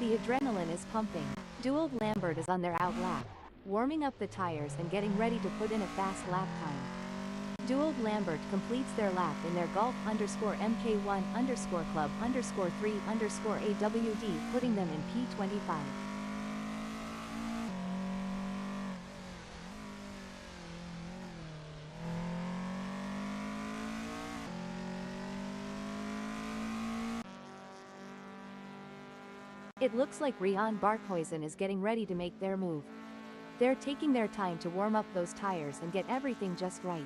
The adrenaline is pumping. Duo Lambert is on their out lap, warming up the tires and getting ready to put in a fast lap time. Duo Lambert completes their lap in their Golf_MK1_Club_3_AWD, putting them in P25. It looks like Rian Barkhuizen is getting ready to make their move. They're taking their time to warm up those tires and get everything just right.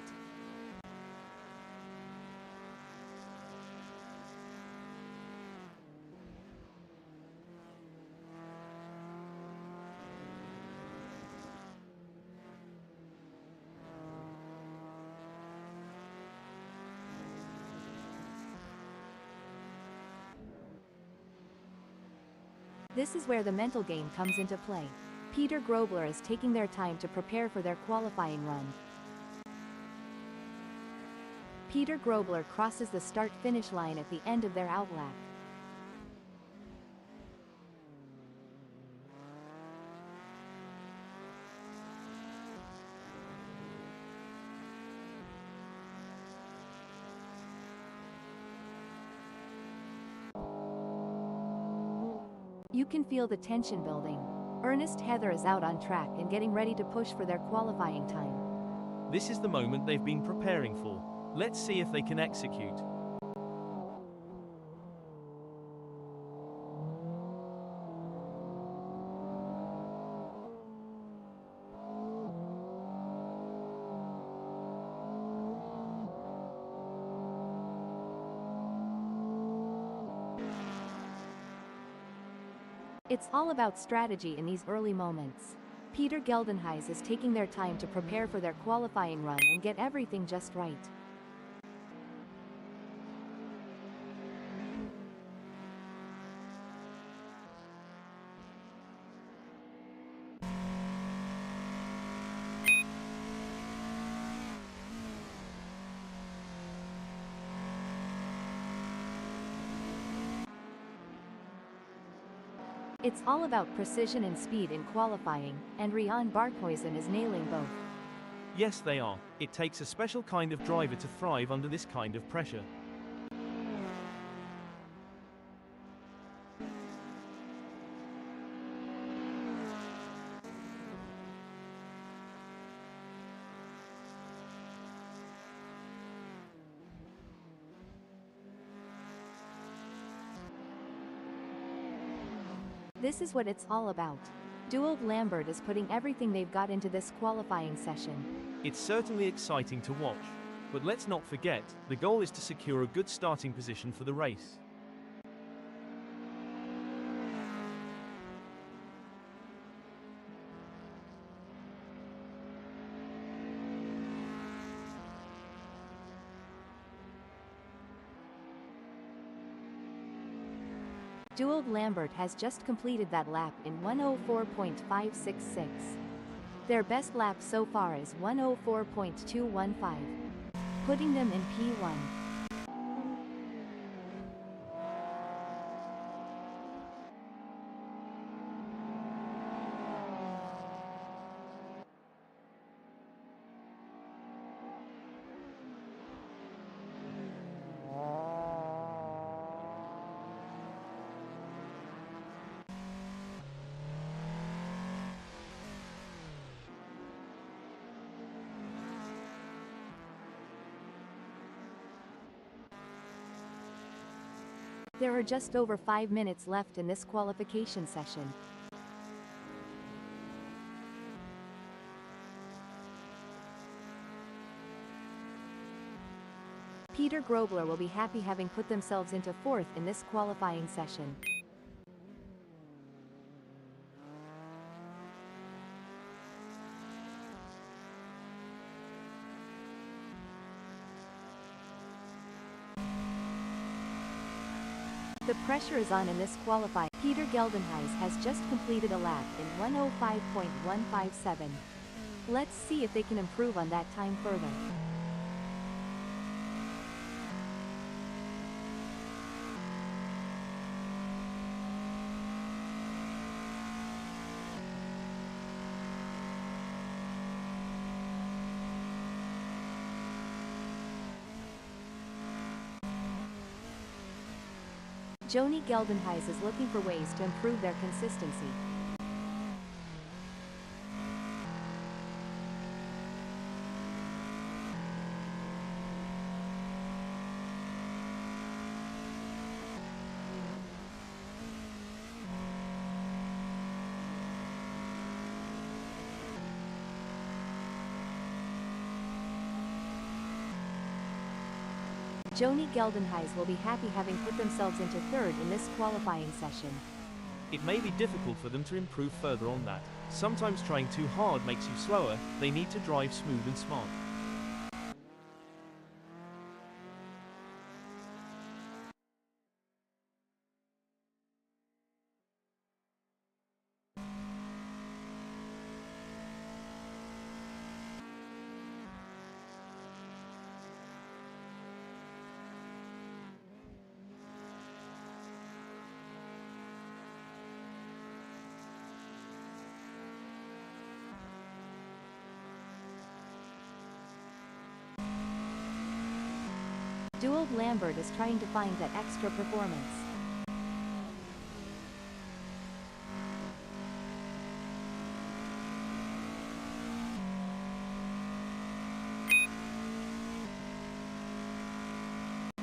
This is where the mental game comes into play. Peter Grobler is taking their time to prepare for their qualifying run. Peter Grobler crosses the start-finish line at the end of their out lap. You can feel the tension building. Ernest Heather is out on track and getting ready to push for their qualifying time. This is the moment they've been preparing for. Let's see if they can execute. It's all about strategy in these early moments. Peter Geldenhuys is taking their time to prepare for their qualifying run and get everything just right. It's all about precision and speed in qualifying, and Rian Barkhuizen is nailing both. Yes, they are. It takes a special kind of driver to thrive under this kind of pressure. This is what it's all about. Duo Lambert is putting everything they've got into this qualifying session. It's certainly exciting to watch. But let's not forget, the goal is to secure a good starting position for the race. Duo Lambert has just completed that lap in 1:04.566. Their best lap so far is 1:04.215, putting them in P1. There are just over 5 minutes left in this qualification session. Peter Grobler will be happy having put themselves into fourth in this qualifying session. The pressure is on in this qualifying. Peter Geldenhuys has just completed a lap in 1:05.157. Let's see if they can improve on that time further. Joni Geldenhuys is looking for ways to improve their consistency. Joni Geldenhuys will be happy having put themselves into third in this qualifying session. It may be difficult for them to improve further on that. Sometimes trying too hard makes you slower, they need to drive smooth and smart. Duald Lambert is trying to find that extra performance.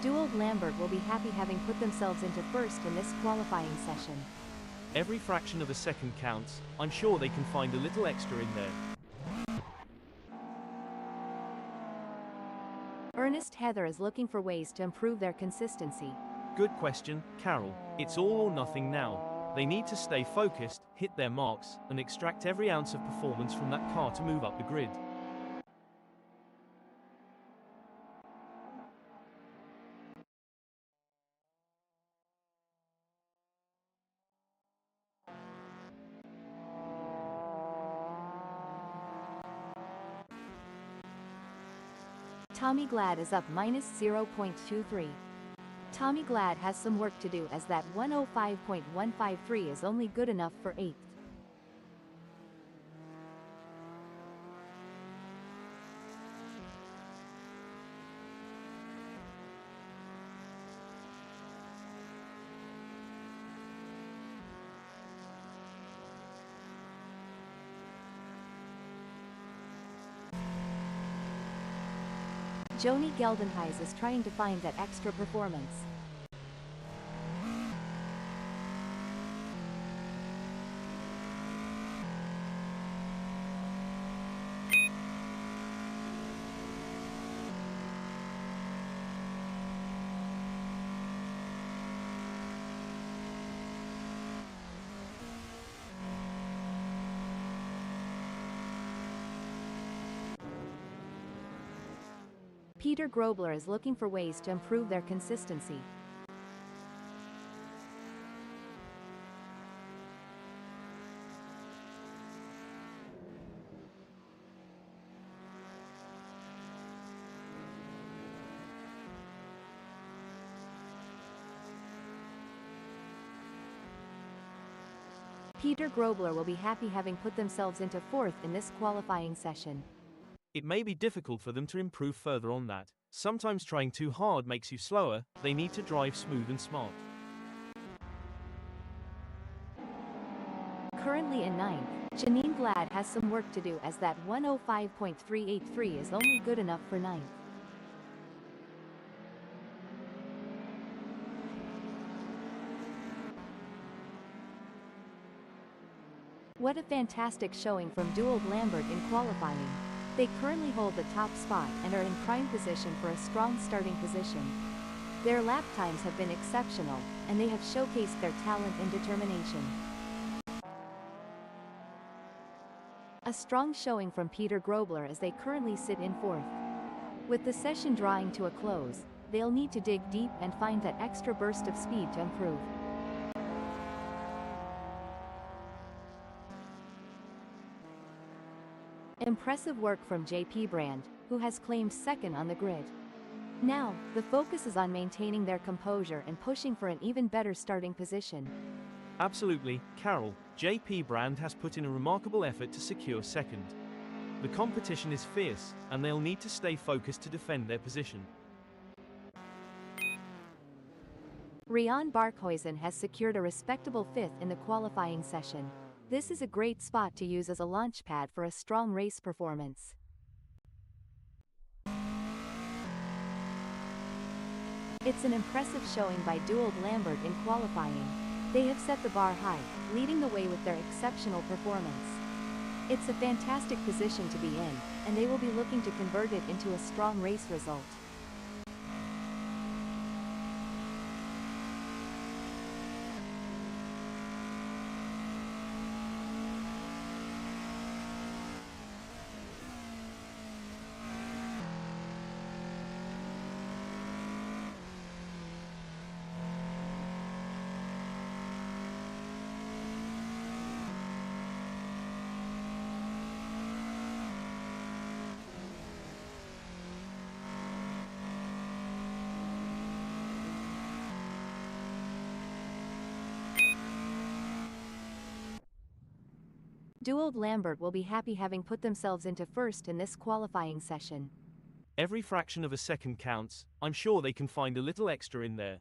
Duald Lambert will be happy having put themselves into first in this qualifying session. Every fraction of a second counts. I'm sure they can find a little extra in there. Ernest Heather is looking for ways to improve their consistency. Good question, Carol. It's all or nothing now. They need to stay focused, hit their marks, and extract every ounce of performance from that car to move up the grid. Tommy Glad is up minus 0.23. Tommy Glad has some work to do as that 105.153 is only good enough for 8th. Joni Geldenhuys is trying to find that extra performance. Peter Grobler is looking for ways to improve their consistency. Peter Grobler will be happy having put themselves into fourth in this qualifying session. It may be difficult for them to improve further on that. Sometimes trying too hard makes you slower, they need to drive smooth and smart. Currently in ninth, Janine Glad has some work to do as that 105.383 is only good enough for ninth. What a fantastic showing from Duald Lambert in qualifying. They currently hold the top spot and are in prime position for a strong starting position. Their lap times have been exceptional, and they have showcased their talent and determination. A strong showing from Peter Grobler as they currently sit in fourth. With the session drawing to a close, they'll need to dig deep and find that extra burst of speed to improve. Impressive work from JP Brand, who has claimed second on the grid. Now, the focus is on maintaining their composure and pushing for an even better starting position. Absolutely, Carol. JP Brand has put in a remarkable effort to secure second. The competition is fierce, and they'll need to stay focused to defend their position. Rian Barkhuizen has secured a respectable fifth in the qualifying session. This is a great spot to use as a launch pad for a strong race performance. It's an impressive showing by Duald Lambert in qualifying. They have set the bar high, leading the way with their exceptional performance. It's a fantastic position to be in, and they will be looking to convert it into a strong race result. Duald Lambert will be happy having put themselves into first in this qualifying session. Every fraction of a second counts. I'm sure they can find a little extra in there.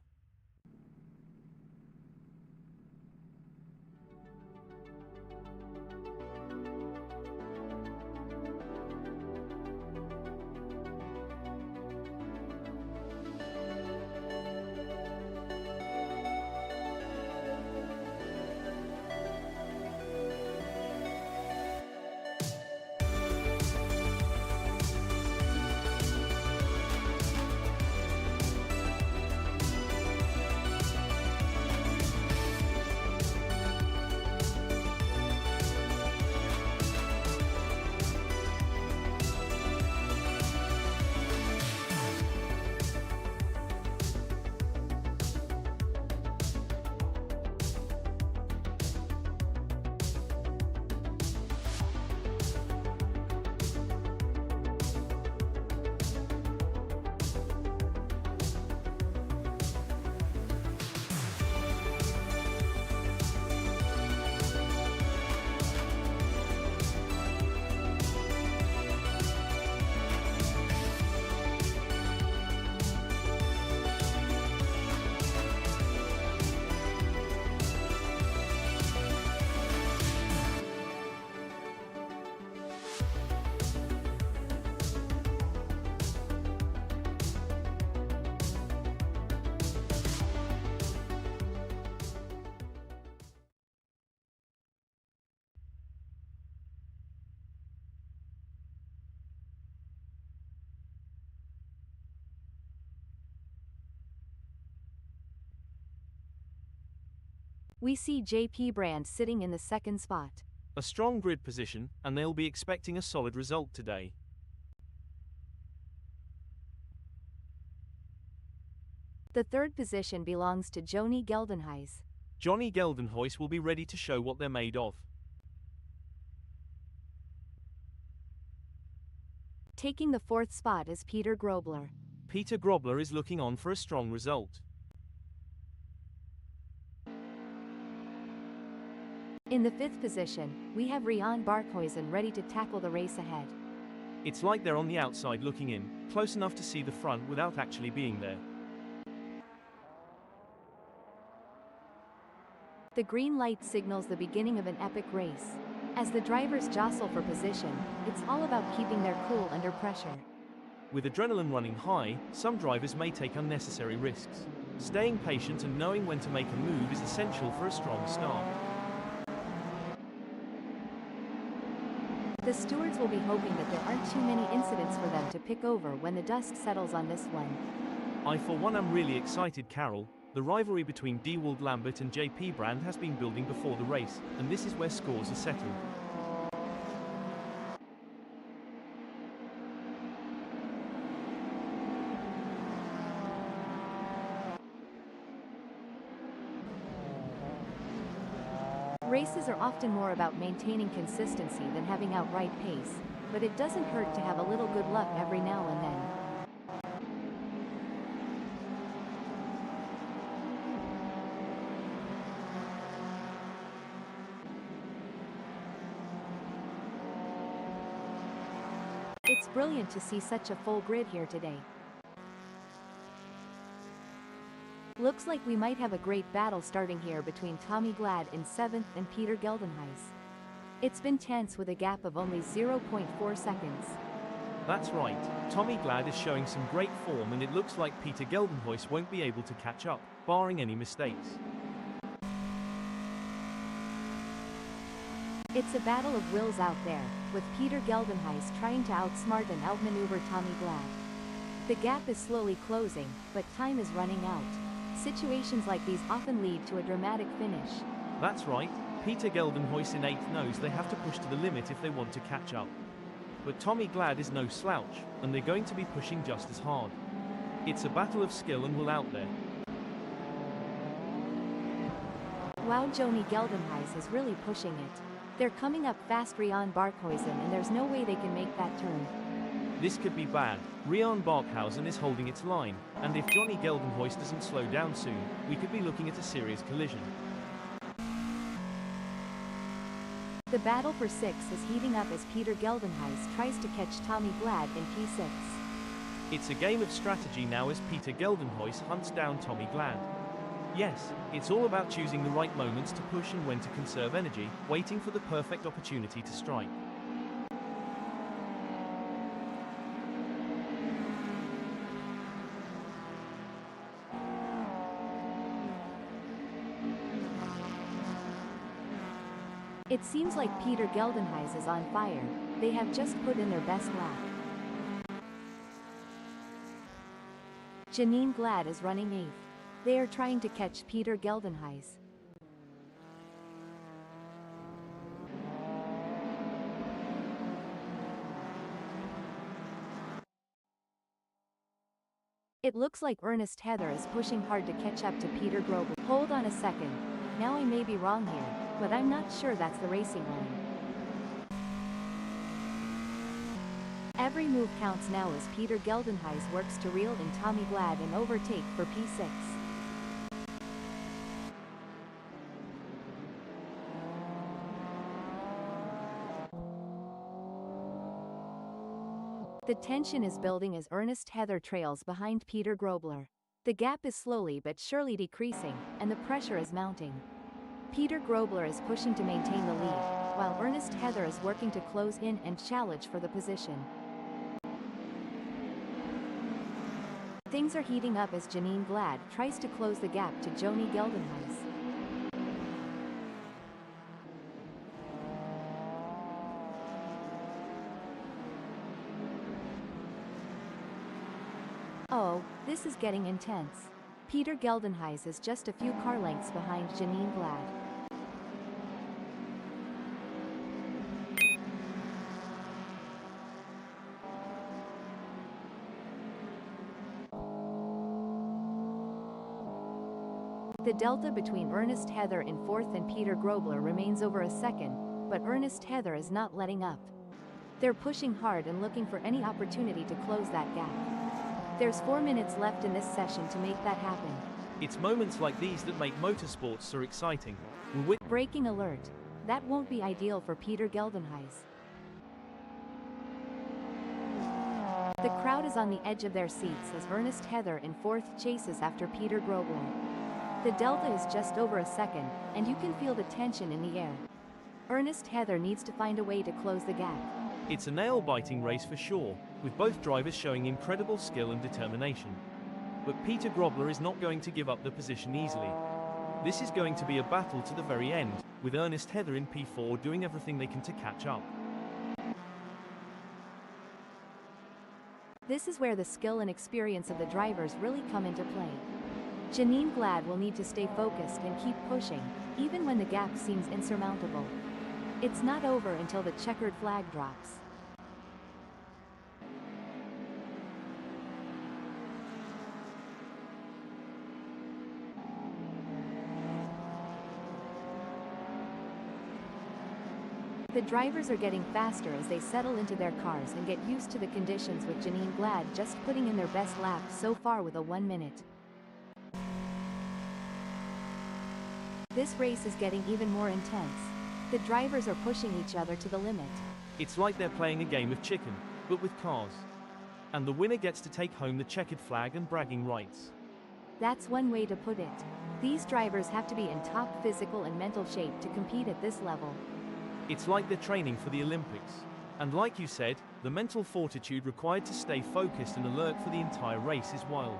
We see JP Brand sitting in the second spot. A strong grid position, and they'll be expecting a solid result today. The third position belongs to Johnny Geldenhuis. Johnny Geldenhuis will be ready to show what they're made of. Taking the fourth spot is Peter Grobler. Peter Grobler is looking on for a strong result. In the fifth position, we have Rian Barkhuizen ready to tackle the race ahead. It's like they're on the outside looking in, close enough to see the front without actually being there. The green light signals the beginning of an epic race. As the drivers jostle for position, it's all about keeping their cool under pressure. With adrenaline running high, some drivers may take unnecessary risks. Staying patient and knowing when to make a move is essential for a strong start. The stewards will be hoping that there aren't too many incidents for them to pick over when the dust settles on this one. I for one am really excited, Carol. The rivalry between Duald Lambert and JP Brand has been building before the race, and this is where scores are settled. Races are often more about maintaining consistency than having outright pace, but it doesn't hurt to have a little good luck every now and then. It's brilliant to see such a full grid here today. Looks like we might have a great battle starting here between Tommy Glad in 7th and Peter Geldenhuys. It's been tense with a gap of only 0.4 seconds. That's right, Tommy Glad is showing some great form and it looks like Peter Geldenhuys won't be able to catch up, barring any mistakes. It's a battle of wills out there, with Peter Geldenhuys trying to outsmart and outmaneuver Tommy Glad. The gap is slowly closing, but time is running out. Situations like these often lead to a dramatic finish. That's right, Peter Geldenhuys in 8th knows they have to push to the limit if they want to catch up. But Tommy Glad is no slouch, and they're going to be pushing just as hard. It's a battle of skill and will out there. Wow, Johnny Geldenhuys is really pushing it. They're coming up fast Rian Barkhuizen and there's no way they can make that turn. This could be bad. Rian Barkhuizen is holding its line, and if Johnny Geldenhuys doesn't slow down soon, we could be looking at a serious collision. The battle for 6 is heating up as Peter Geldenhuys tries to catch Tommy Glad in P6. It's a game of strategy now as Peter Geldenhuys hunts down Tommy Glad. Yes, it's all about choosing the right moments to push and when to conserve energy, waiting for the perfect opportunity to strike. It seems like Peter Geldenhuys is on fire. They have just put in their best lap. Janine Glad is running 8th. They are trying to catch Peter Geldenhuys. It looks like Ernest Heather is pushing hard to catch up to Peter Grobler. Hold on a second. Now I may be wrong here, but I'm not sure that's the racing lane. Every move counts now as Peter Geldenhuys works to reel in Tommy Glad and overtake for P6. The tension is building as Ernest Heather trails behind Peter Grobler. The gap is slowly but surely decreasing, and the pressure is mounting. Peter Grobler is pushing to maintain the lead, while Ernest Heather is working to close in and challenge for the position. Things are heating up as Janine Glad tries to close the gap to Johnny Geldenhuys. Oh, this is getting intense. Peter Geldenhuys is just a few car lengths behind Janine Glad. The delta between Ernest Heather in 4th and Peter Grobler remains over a second, but Ernest Heather is not letting up. They're pushing hard and looking for any opportunity to close that gap. There's 4 minutes left in this session to make that happen. It's moments like these that make motorsports so exciting. Breaking alert. That won't be ideal for Peter Geldenhuys. The crowd is on the edge of their seats as Ernest Heather in 4th chases after Peter Grobler. The delta is just over a second, and you can feel the tension in the air. Ernest Heather needs to find a way to close the gap. It's a nail-biting race for sure, with both drivers showing incredible skill and determination. But Peter Grobler is not going to give up the position easily. This is going to be a battle to the very end, with Ernest Heather in P4 doing everything they can to catch up. This is where the skill and experience of the drivers really come into play. Janine Glad will need to stay focused and keep pushing, even when the gap seems insurmountable. It's not over until the checkered flag drops. The drivers are getting faster as they settle into their cars and get used to the conditions, with Janine Glad just putting in their best lap so far with a 1 minute. This race is getting even more intense. The drivers are pushing each other to the limit. It's like they're playing a game of chicken, but with cars. And the winner gets to take home the checkered flag and bragging rights. That's one way to put it. These drivers have to be in top physical and mental shape to compete at this level. It's like they're training for the Olympics. And like you said, the mental fortitude required to stay focused and alert for the entire race is wild.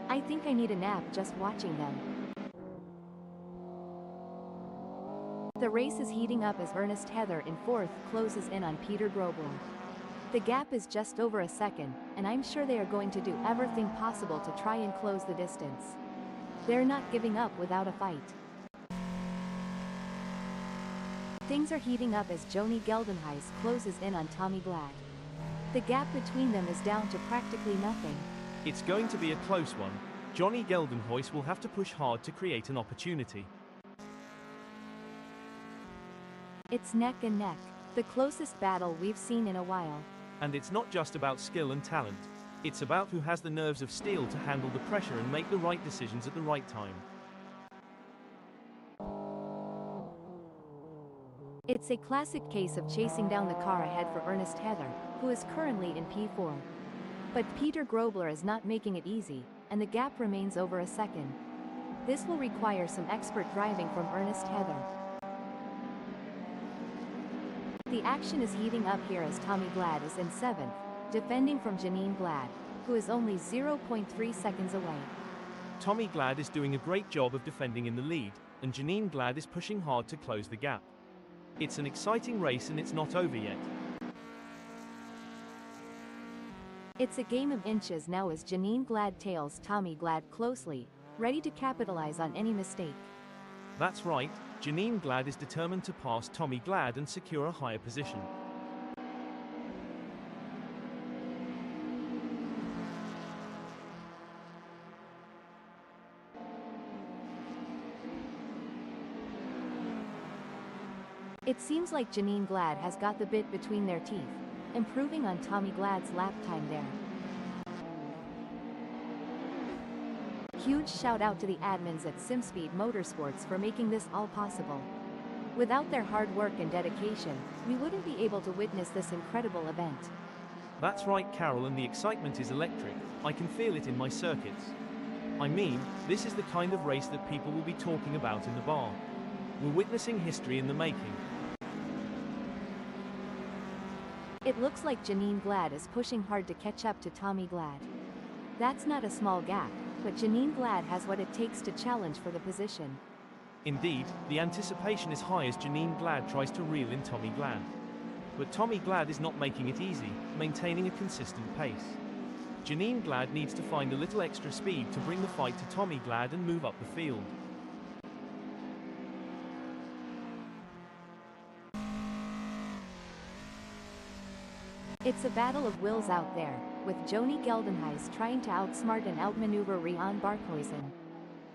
I think I need a nap just watching them. The race is heating up as Ernest Heather in fourth closes in on Peter Grobler. The gap is just over a second, and I'm sure they are going to do everything possible to try and close the distance. They're not giving up without a fight. Things are heating up as Joni Geldenhuys closes in on Tommy Glad. The gap between them is down to practically nothing. It's going to be a close one. Johnny Geldenhuys will have to push hard to create an opportunity. It's neck and neck, the closest battle we've seen in a while. And it's not just about skill and talent. It's about who has the nerves of steel to handle the pressure and make the right decisions at the right time. It's a classic case of chasing down the car ahead for Ernest Heather, who is currently in P4. But Peter Grobler is not making it easy, and the gap remains over a second. This will require some expert driving from Ernest Heather. The action is heating up here as Tommy Glad is in 7th, defending from Janine Glad, who is only 0.3 seconds away. Tommy Glad is doing a great job of defending in the lead, and Janine Glad is pushing hard to close the gap. It's an exciting race and it's not over yet. It's a game of inches now as Janine Glad tails Tommy Glad closely, ready to capitalize on any mistake. That's right, Janine Glad is determined to pass Tommy Glad and secure a higher position. It seems like Janine Glad has got the bit between their teeth, improving on Tommy Glad's lap time there. Huge shout out to the admins at Simspeed Motorsports for making this all possible. Without their hard work and dedication, we wouldn't be able to witness this incredible event. That's right, Carol, and the excitement is electric. I can feel it in my circuits. I mean, this is the kind of race that people will be talking about in the bar. We're witnessing history in the making. It looks like Janine Glad is pushing hard to catch up to Tommy Glad. That's not a small gap, but Janine Glad has what it takes to challenge for the position. Indeed, the anticipation is high as Janine Glad tries to reel in Tommy Glad. But Tommy Glad is not making it easy, maintaining a consistent pace. Janine Glad needs to find a little extra speed to bring the fight to Tommy Glad and move up the field. It's a battle of wills out there, with Joni Geldenhuys trying to outsmart and outmaneuver Rian Barkhuizen.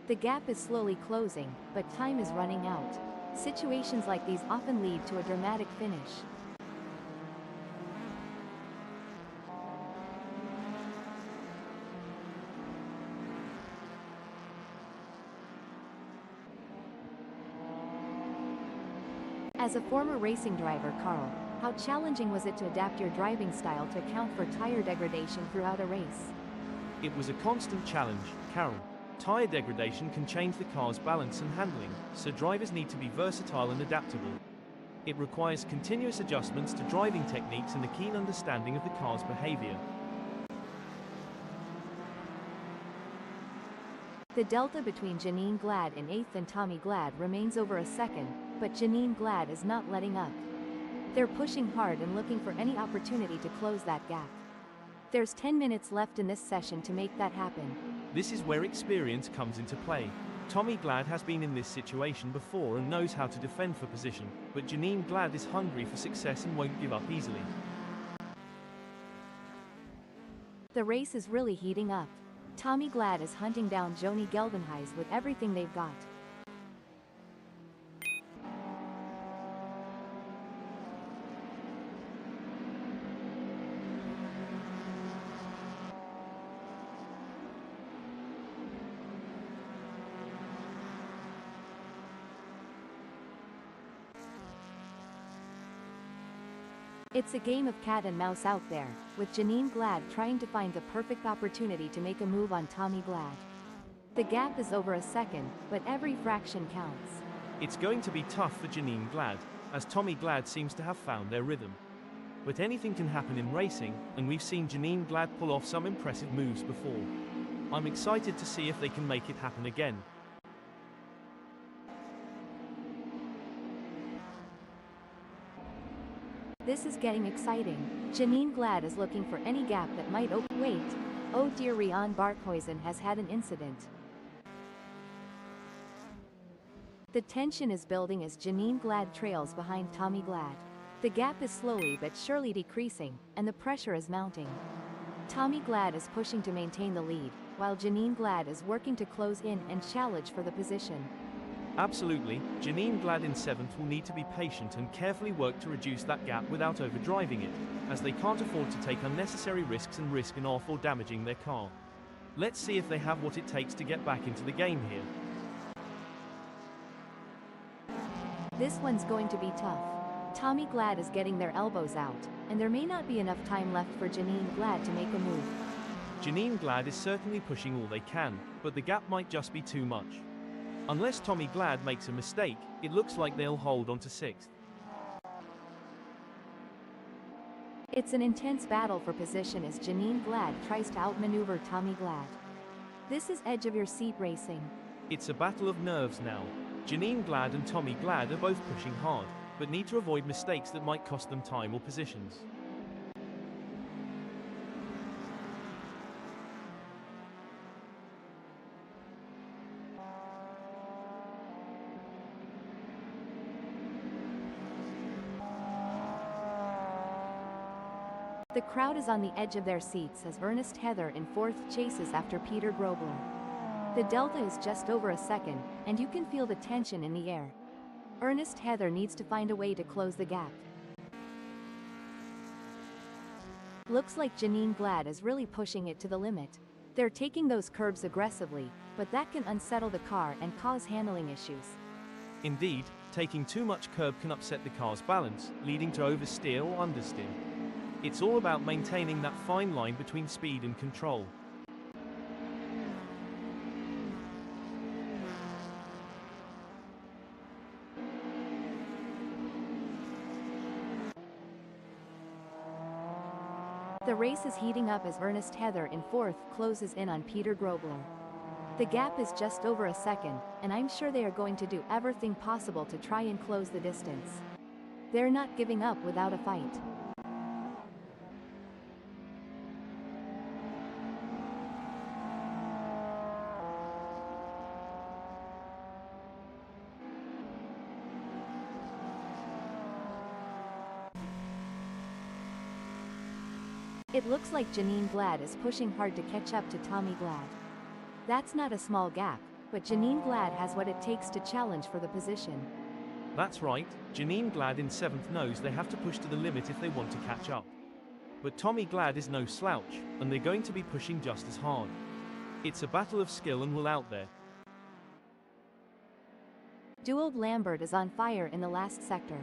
The gap is slowly closing, but time is running out. Situations like these often lead to a dramatic finish. As a former racing driver, Carl, how challenging was it to adapt your driving style to account for tire degradation throughout a race? It was a constant challenge, Carol. Tire degradation can change the car's balance and handling, so drivers need to be versatile and adaptable. It requires continuous adjustments to driving techniques and a keen understanding of the car's behavior. The delta between Janine Glad in 8th and Tommy Glad remains over a second, but Janine Glad is not letting up. They're pushing hard and looking for any opportunity to close that gap. There's 10 minutes left in this session to make that happen. This is where experience comes into play. Tommy Glad has been in this situation before and knows how to defend for position, but Janine Glad is hungry for success and won't give up easily. The race is really heating up. Tommy Glad is hunting down Joni Geldenhuys with everything they've got. It's a game of cat and mouse out there, with Janine Glad trying to find the perfect opportunity to make a move on Tommy Glad. The gap is over a second, but every fraction counts. It's going to be tough for Janine Glad, as Tommy Glad seems to have found their rhythm. But anything can happen in racing, and we've seen Janine Glad pull off some impressive moves before. I'm excited to see if they can make it happen again. This is getting exciting. Janine Glad is looking for any gap that might wait. Oh dear, Rian Barkhuizen has had an incident. The tension is building as Janine Glad trails behind Tommy Glad. The gap is slowly but surely decreasing, and the pressure is mounting. Tommy Glad is pushing to maintain the lead, while Janine Glad is working to close in and challenge for the position. Absolutely, Janine Glad in 7th will need to be patient and carefully work to reduce that gap without overdriving it, as they can't afford to take unnecessary risks and risk an off or damaging their car. Let's see if they have what it takes to get back into the game here. This one's going to be tough. Tommy Glad is getting their elbows out, and there may not be enough time left for Janine Glad to make a move. Janine Glad is certainly pushing all they can, but the gap might just be too much. Unless Tommy Glad makes a mistake, it looks like they'll hold on to 6th. It's an intense battle for position as Janine Glad tries to outmaneuver Tommy Glad. This is edge of your seat racing. It's a battle of nerves now. Janine Glad and Tommy Glad are both pushing hard, but need to avoid mistakes that might cost them time or positions. The crowd is on the edge of their seats as Ernest Heather in 4th chases after Peter Grobler. The delta is just over a second, and you can feel the tension in the air. Ernest Heather needs to find a way to close the gap. Looks like Janine Glad is really pushing it to the limit. They're taking those curbs aggressively, but that can unsettle the car and cause handling issues. Indeed, taking too much curb can upset the car's balance, leading to oversteer or understeer. It's all about maintaining that fine line between speed and control. The race is heating up as Ernest Heather in 4th closes in on Peter Grobler. The gap is just over a second, and I'm sure they are going to do everything possible to try and close the distance. They're not giving up without a fight. It looks like Janine Glad is pushing hard to catch up to Tommy Glad. That's not a small gap, but Janine Glad has what it takes to challenge for the position. That's right, Janine Glad in 7th knows they have to push to the limit if they want to catch up. But Tommy Glad is no slouch, and they're going to be pushing just as hard. It's a battle of skill and will out there. Duald Lambert is on fire in the last sector.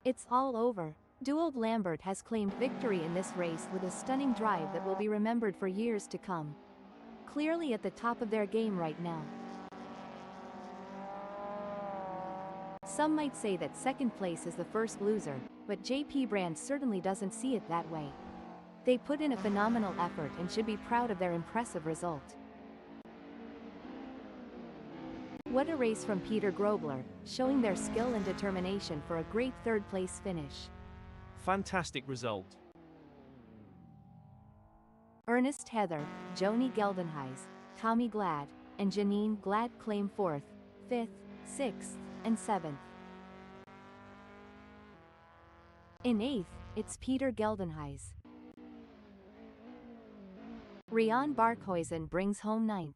It's all over. Duald Lambert has claimed victory in this race with a stunning drive that will be remembered for years to come. Clearly at the top of their game right now. Some might say that 2nd place is the first loser, but JP Brand certainly doesn't see it that way. They put in a phenomenal effort and should be proud of their impressive result. What a race from Peter Grobler, showing their skill and determination for a great 3rd place finish. Fantastic result. Ernest Heather, Joni Geldenhuys, Tommy Glad, and Janine Glad claim 4th, 5th, 6th, and 7th. In 8th, it's Peter Geldenhuys. Rian Barkhuizen brings home 9th.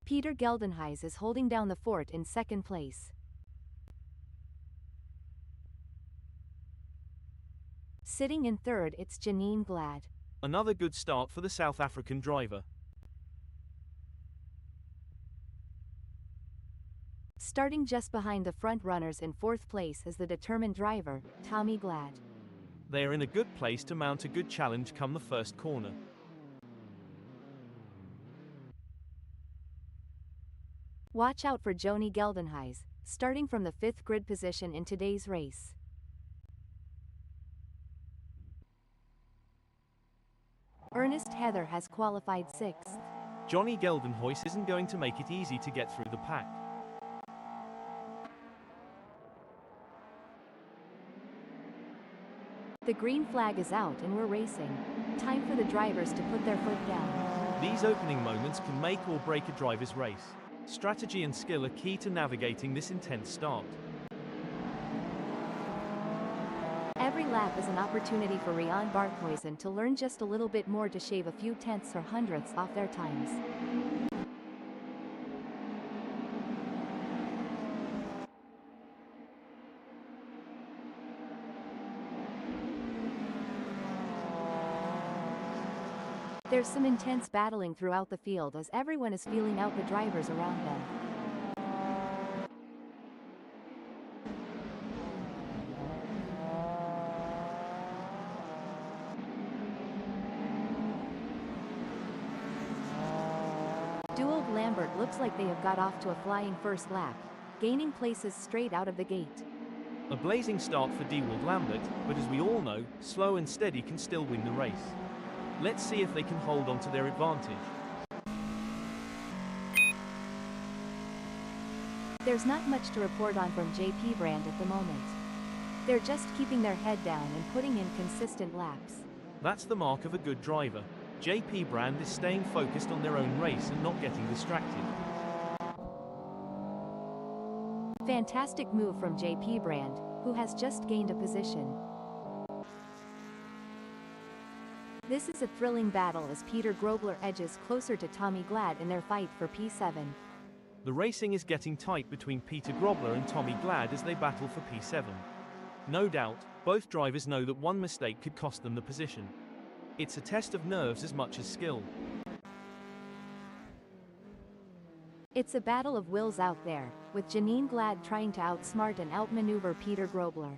Peter Geldenhuys is holding down the fort in second place. Sitting in third, it's Janine Glad. Another good start for the South African driver. Starting just behind the front runners in fourth place is the determined driver, Tommy Glad. They are in a good place to mount a good challenge come the first corner. Watch out for Joni Geldenhuys, starting from the 5th grid position in today's race. Ernest Heather has qualified 6th. Johnny Geldenhuys isn't going to make it easy to get through the pack. The green flag is out and we're racing. Time for the drivers to put their foot down. These opening moments can make or break a driver's race. Strategy and skill are key to navigating this intense start. Every lap is an opportunity for Rian Barkhuizen to learn just a little bit more to shave a few tenths or hundredths off their times. There's some intense battling throughout the field as everyone is feeling out the drivers around them. Duald Lambert looks like they have got off to a flying first lap, gaining places straight out of the gate. A blazing start for Duald Lambert, but as we all know, slow and steady can still win the race. Let's see if they can hold on to their advantage. There's not much to report on from JP Brand at the moment. They're just keeping their head down and putting in consistent laps. That's the mark of a good driver. JP Brand is staying focused on their own race and not getting distracted. Fantastic move from JP Brand, who has just gained a position. This is a thrilling battle as Peter Grobler edges closer to Tommy Glad in their fight for P7. The racing is getting tight between Peter Grobler and Tommy Glad as they battle for P7. No doubt, both drivers know that one mistake could cost them the position. It's a test of nerves as much as skill. It's a battle of wills out there, with Janine Glad trying to outsmart and outmaneuver Peter Grobler.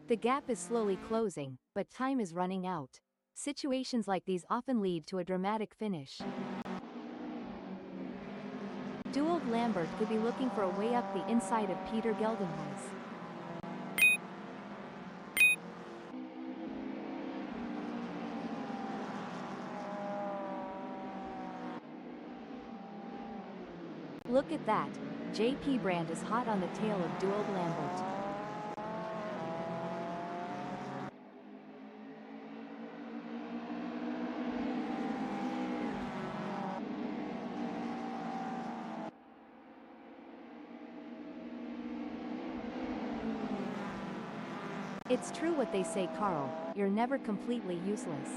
The gap is slowly closing, but time is running out. Situations like these often lead to a dramatic finish. Duald Lambert could be looking for a way up the inside of Peter Geldenhuys. Look at that, JP Brand is hot on the tail of Duald Lambert. It's true what they say, Carl, you're never completely useless.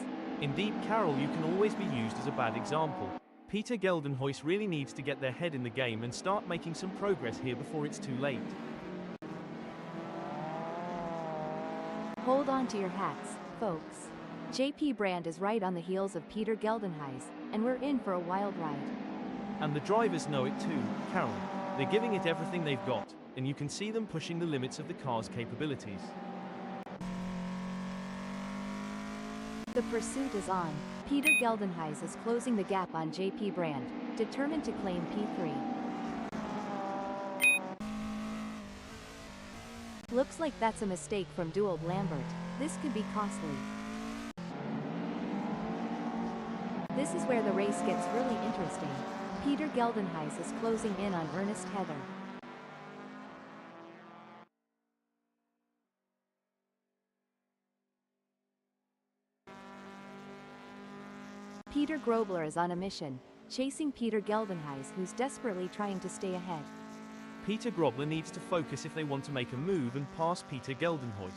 Indeed, Carol, you can always be used as a bad example. Peter Geldenhuys really needs to get their head in the game and start making some progress here before it's too late. Hold on to your hats, folks. JP Brand is right on the heels of Peter Geldenhuys, and we're in for a wild ride. And the drivers know it too, Carol. They're giving it everything they've got, and you can see them pushing the limits of the car's capabilities. The pursuit is on. Peter Geldenhuys is closing the gap on JP Brand, determined to claim P3. Looks like that's a mistake from Duald Lambert. This could be costly. This is where the race gets really interesting. Peter Geldenhuys is closing in on Ernest Heather. Peter Grobler is on a mission, chasing Peter Geldenhuys, who's desperately trying to stay ahead. Peter Grobler needs to focus if they want to make a move and pass Peter Geldenhuys.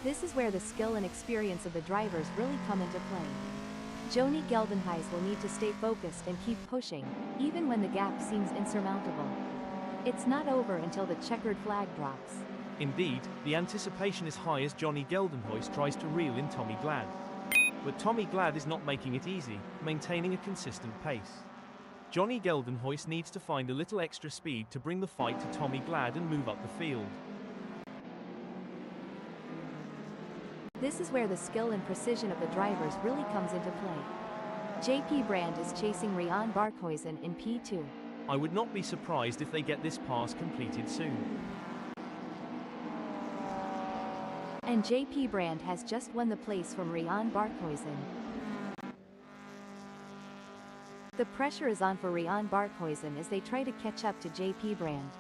This is where the skill and experience of the drivers really come into play. Joni Geldenhuys will need to stay focused and keep pushing, even when the gap seems insurmountable. It's not over until the checkered flag drops. Indeed, the anticipation is high as Johnny Geldenhuys tries to reel in Tommy Glad. But Tommy Glad is not making it easy, maintaining a consistent pace. Johnny Geldenhuys needs to find a little extra speed to bring the fight to Tommy Glad and move up the field. This is where the skill and precision of the drivers really comes into play. JP Brand is chasing Rian Barkhuizen in P2. I would not be surprised if they get this pass completed soon. And JP Brand has just won the place from Rian Barkhuizen. The pressure is on for Rian Barkhuizen as they try to catch up to JP Brand.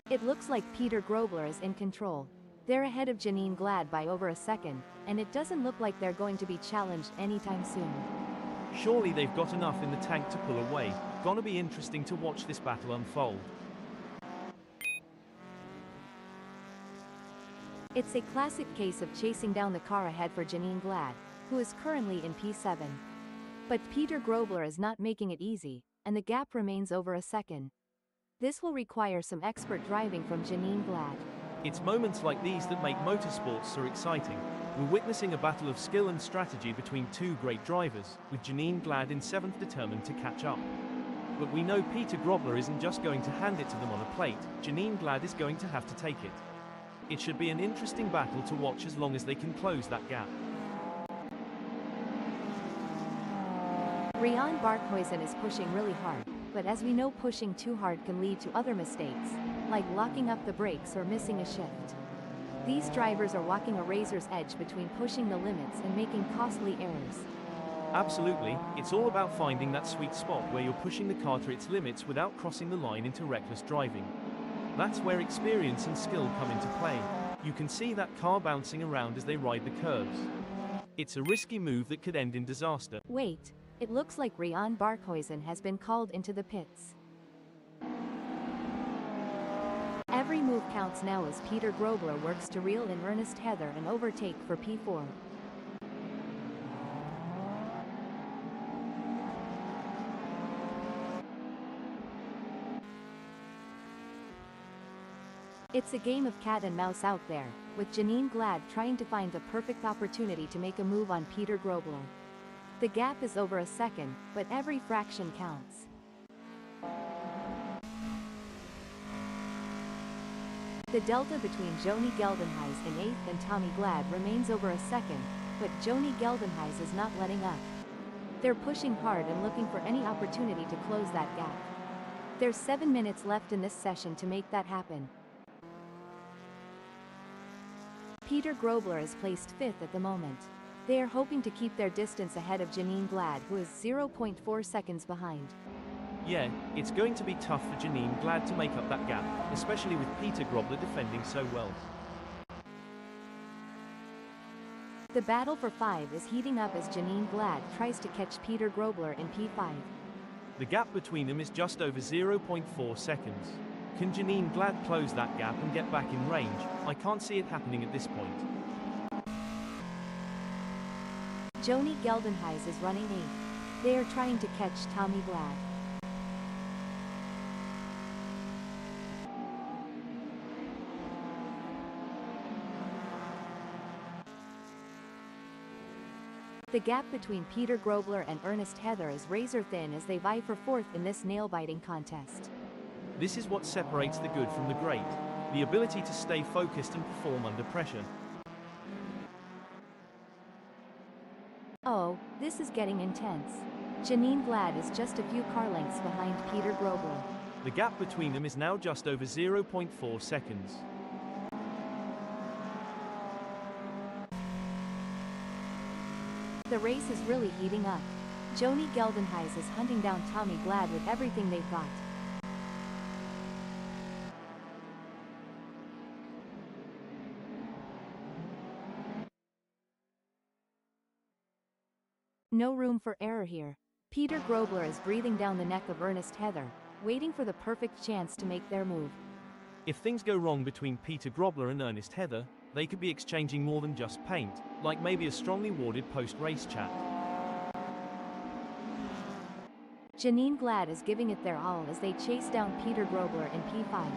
It looks like Peter Grobler is in control. They're ahead of Janine Glad by over a second, and it doesn't look like they're going to be challenged anytime soon. Surely they've got enough in the tank to pull away. Gonna be interesting to watch this battle unfold. It's a classic case of chasing down the car ahead for Janine Glad, who is currently in P7. But Peter Grobler is not making it easy, and the gap remains over a second. This will require some expert driving from Janine Glad. It's moments like these that make motorsports so exciting. We're witnessing a battle of skill and strategy between two great drivers, with Janine Glad in 7th determined to catch up. But we know Peter Grobler isn't just going to hand it to them on a plate. Janine Glad is going to have to take it. It should be an interesting battle to watch as long as they can close that gap. Rian Barkhuizen is pushing really hard, but as we know, pushing too hard can lead to other mistakes, like locking up the brakes or missing a shift. These drivers are walking a razor's edge between pushing the limits and making costly errors. Absolutely, it's all about finding that sweet spot where you're pushing the car to its limits without crossing the line into reckless driving. That's where experience and skill come into play. You can see that car bouncing around as they ride the curves. It's a risky move that could end in disaster. Wait, it looks like Rian Barkhuizen has been called into the pits. Every move counts now as Peter Grobler works to reel in Ernest Heather and overtake for P4. It's a game of cat and mouse out there, with Janine Glad trying to find the perfect opportunity to make a move on Peter Grobler. The gap is over a second, but every fraction counts. The delta between Joni Geldenhuys in 8th and Tommy Glad remains over a second, but Joni Geldenhuys is not letting up. They're pushing hard and looking for any opportunity to close that gap. There's 7 minutes left in this session to make that happen. Peter Grobler is placed 5th at the moment. They are hoping to keep their distance ahead of Janine Glad, who is 0.4 seconds behind. Yeah, it's going to be tough for Janine Glad to make up that gap, especially with Peter Grobler defending so well. The battle for 5 is heating up as Janine Glad tries to catch Peter Grobler in P5. The gap between them is just over 0.4 seconds. Can Janine Glad close that gap and get back in range? I can't see it happening at this point. Joni Geldenhuys is running 8th. They are trying to catch Tommy Glad. The gap between Peter Grobler and Ernest Heather is razor thin as they vie for 4th in this nail-biting contest. This is what separates the good from the great, the ability to stay focused and perform under pressure. Oh, this is getting intense. Janine Glad is just a few car lengths behind Peter Grobler. The gap between them is now just over 0.4 seconds. The race is really heating up. Joni Geldenhuys is hunting down Tommy Glad with everything they've got. No room for error here. Peter Grobler is breathing down the neck of Ernest Heather, waiting for the perfect chance to make their move. If things go wrong between Peter Grobler and Ernest Heather, they could be exchanging more than just paint, like maybe a strongly worded post-race chat. Janine Glad is giving it their all as they chase down Peter Grobler in P5.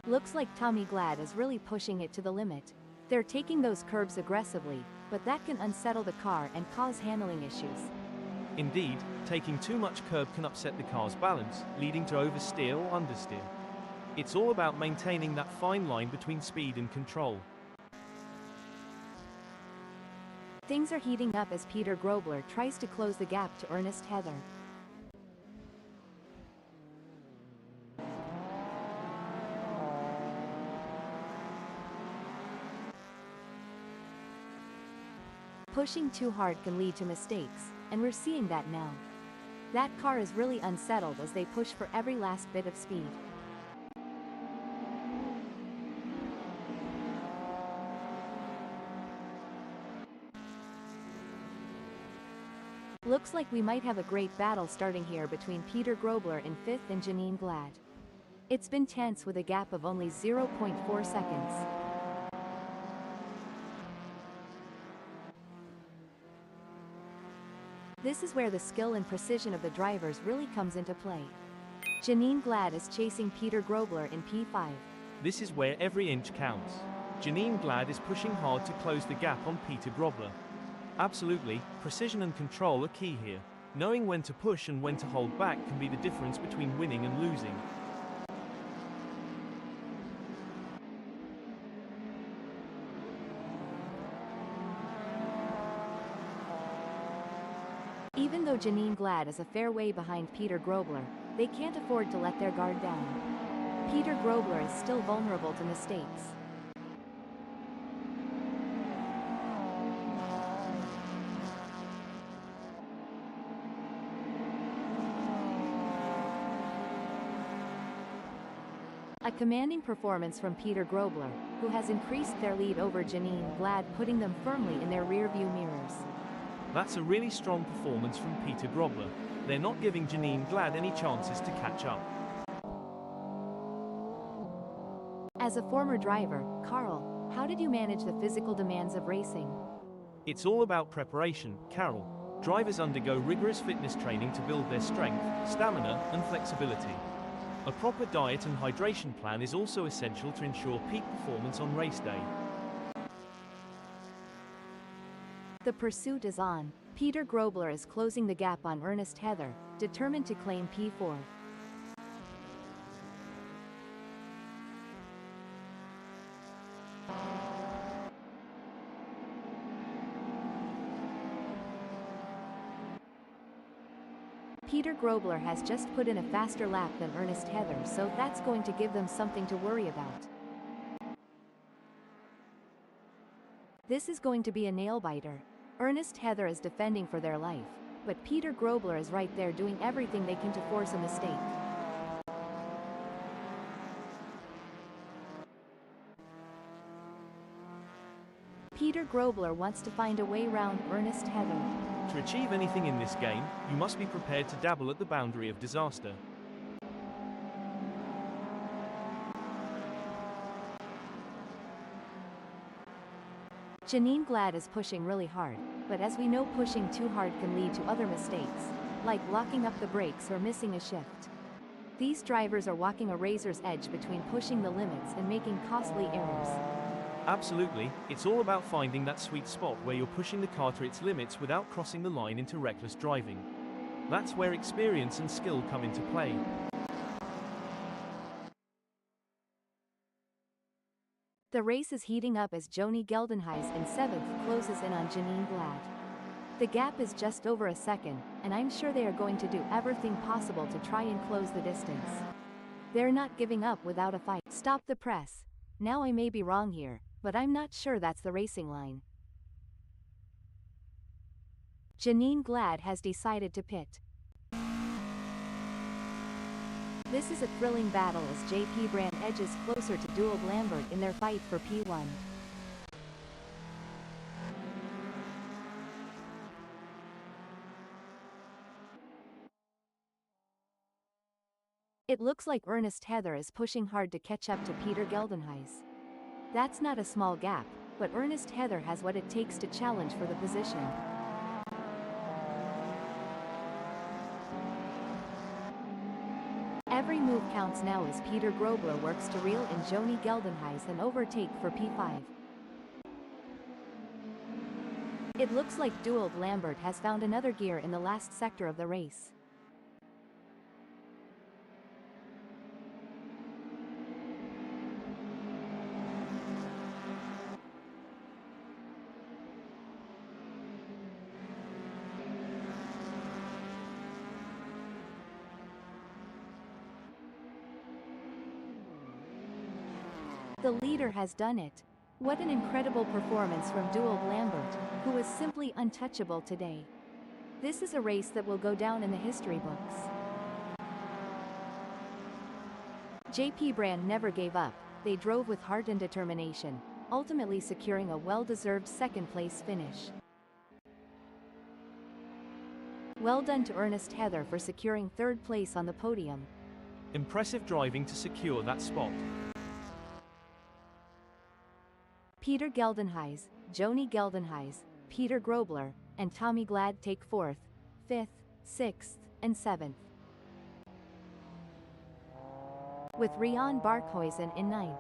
Looks like Tommy Glad is really pushing it to the limit. They're taking those curbs aggressively, but that can unsettle the car and cause handling issues. Indeed, taking too much curb can upset the car's balance, leading to oversteer or understeer. It's all about maintaining that fine line between speed and control. Things are heating up as Peter Grobler tries to close the gap to Ernest Heather. Pushing too hard can lead to mistakes, and we're seeing that now. That car is really unsettled as they push for every last bit of speed. Looks like we might have a great battle starting here between Peter Grobler in 5th and Janine Glad. It's been tense with a gap of only 0.4 seconds. This is where the skill and precision of the drivers really comes into play. Janine Glad is chasing Peter Grobler in P5. This is where every inch counts. Janine Glad is pushing hard to close the gap on Peter Grobler. Absolutely, precision and control are key here. Knowing when to push and when to hold back can be the difference between winning and losing. Even though Janine Glad is a fair way behind Peter Grobler, they can't afford to let their guard down. Peter Grobler is still vulnerable to mistakes. A commanding performance from Peter Grobler, who has increased their lead over Janine Glad, putting them firmly in their rear-view mirrors. That's a really strong performance from Peter Grobler. They're not giving Janine Glad any chances to catch up. As a former driver, Carl, how did you manage the physical demands of racing? It's all about preparation, Carol. Drivers undergo rigorous fitness training to build their strength, stamina, and flexibility. A proper diet and hydration plan is also essential to ensure peak performance on race day. The pursuit is on. Peter Grobler is closing the gap on Ernest Heather, determined to claim P4. Peter Grobler has just put in a faster lap than Ernest Heather, so that's going to give them something to worry about. This is going to be a nail-biter. Ernest Heather is defending for their life, but Peter Grobler is right there doing everything they can to force a mistake. Peter Grobler wants to find a way round Ernest Heather. To achieve anything in this game, you must be prepared to dabble at the boundary of disaster. Janine Glad is pushing really hard, but as we know, pushing too hard can lead to other mistakes, like locking up the brakes or missing a shift. These drivers are walking a razor's edge between pushing the limits and making costly errors. Absolutely, it's all about finding that sweet spot where you're pushing the car to its limits without crossing the line into reckless driving. That's where experience and skill come into play. The race is heating up as Joni Geldenhuys in 7th closes in on Janine Glad. The gap is just over a second, and I'm sure they are going to do everything possible to try and close the distance. They're not giving up without a fight. Stop the press. Now I may be wrong here, but I'm not sure that's the racing line. Janine Glad has decided to pit. This is a thrilling battle as JP Brand edges closer to Dual Lambert in their fight for P1. It looks like Ernest Heather is pushing hard to catch up to Peter Geldenhuys. That's not a small gap, but Ernest Heather has what it takes to challenge for the position. Every move counts now as Peter Grobler works to reel in Joni Geldenhuys and overtake for P5. It looks like Dual Lambert has found another gear in the last sector of the race. The leader has done it. What an incredible performance from Dual Lambert, who was simply untouchable today. This is a race that will go down in the history books. JP Brand never gave up. They drove with heart and determination, ultimately securing a well-deserved second-place finish. Well done to Ernest Heather for securing third place on the podium. Impressive driving to secure that spot. Peter Geldenhuys, Joni Geldenhuys, Peter Grobler, and Tommy Glad take 4th, 5th, 6th, and 7th. With Rian Barkhuizen in 9th.